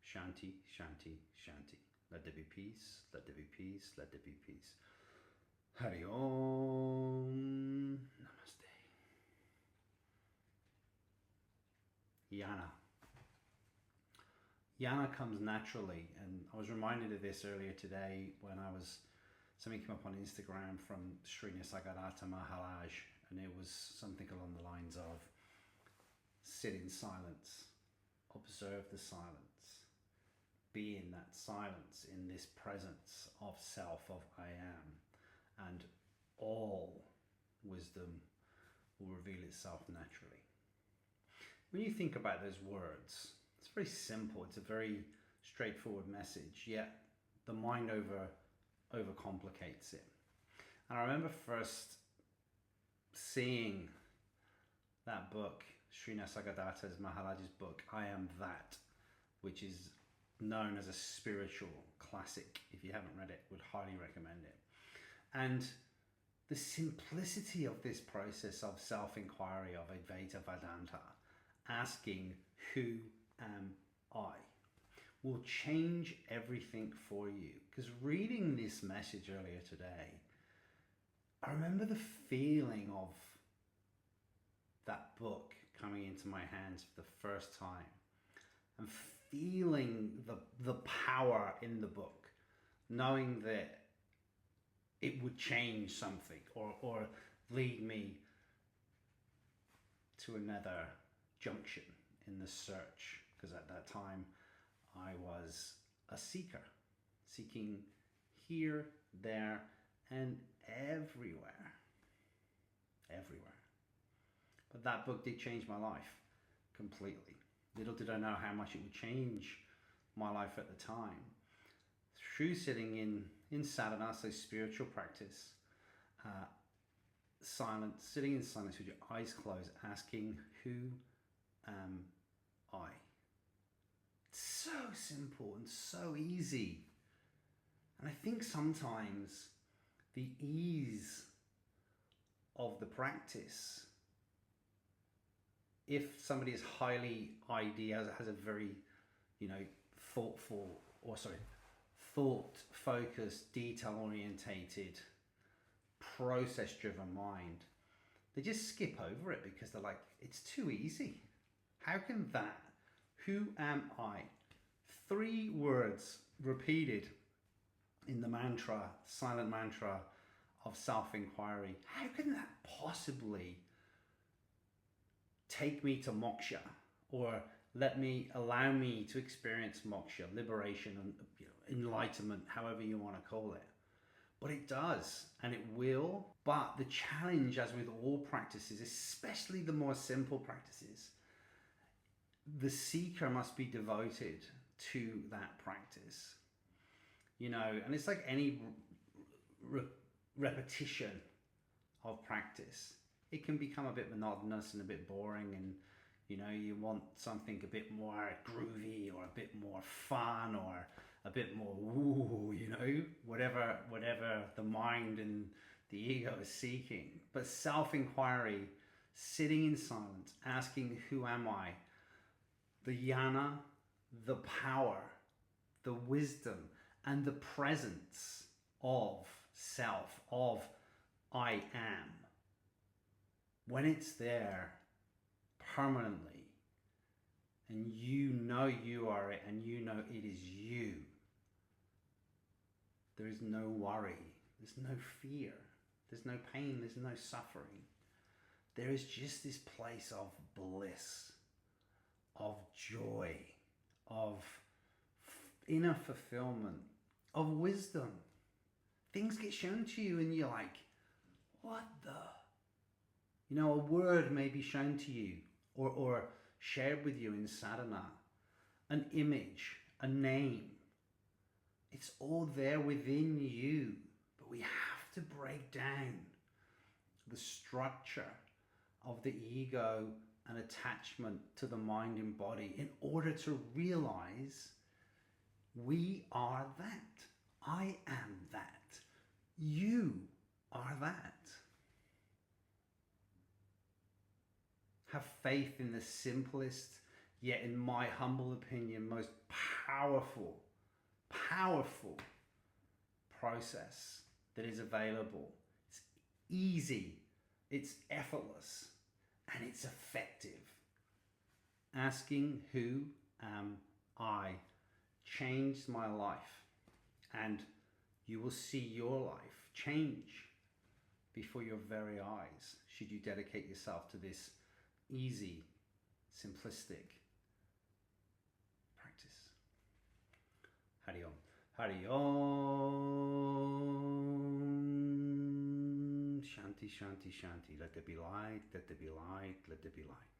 Shanti, Shanti, Shanti. Let there be peace, let there be peace, let there be peace. Hari Om. Namaste. Jnana. Jnana comes naturally, and I was reminded of this earlier today when something came up on Instagram from Sri Nisargadatta Maharaj, and it was something along the lines of sit in silence, observe the silence, be in that silence, in this presence of self, of I am, and all wisdom will reveal itself naturally. When you think about those words, it's very simple, it's a very straightforward message, yet the mind overcomplicates it. And I remember first seeing that book, Sri Nisargadatta Maharaj's book, I Am That, which is known as a spiritual classic. If you haven't read it, would highly recommend it. And the simplicity of this process of self-inquiry, of Advaita Vedanta, asking, who am I, will change everything for you. Because reading this message earlier today, I remember the feeling of that book coming into my hands for the first time and feeling the power in the book, knowing that it would change something or lead me to another junction in the search. Because at that time I was a seeker, seeking here, there, and everywhere. But that book did change my life completely. Little did I know how much it would change my life at the time. Through sitting in sadhana, so spiritual practice, silence, sitting in silence with your eyes closed, asking, who am I? It's so simple and so easy. And I think sometimes the ease of the practice, if somebody is highly has a very, thought-focused, detail-orientated, process-driven mind, they just skip over it because they're like, it's too easy. How can that? Who am I? 3 words repeated in the mantra, silent mantra of self-inquiry. How can that possibly take me to moksha, or allow me to experience moksha, liberation, and enlightenment, however you want to call it? But it does, and it will. But the challenge, as with all practices, especially the more simple practices, the seeker must be devoted to that practice. And it's like any repetition of practice. It can become a bit monotonous and a bit boring, and you want something a bit more groovy or a bit more fun or a bit more woo, whatever the mind and the ego is seeking. But self-inquiry, sitting in silence, asking, who am I? The jnana, the power, the wisdom, and the presence of self, of I am. When it's there permanently, and you are it, and it is you, there is no worry, there's no fear, there's no pain, there's no suffering. There is just this place of bliss, of joy, of inner fulfillment, of wisdom. Things get shown to you and you're like, what the? A word may be shown to you or shared with you in sadhana, an image, a name. It's all there within you, but we have to break down the structure of the ego and attachment to the mind and body in order to realize we are that. I am that. You are that. Have faith in the simplest yet in my humble opinion, most powerful process that is available. It's easy, it's effortless, and it's effective. Asking who am I changed my life, and you will see your life change before your very eyes should you dedicate yourself to this easy, simplistic practice. Hari Om. Hari Om. Shanti, Shanti, Shanti. Let there be light, let there be light, let there be light.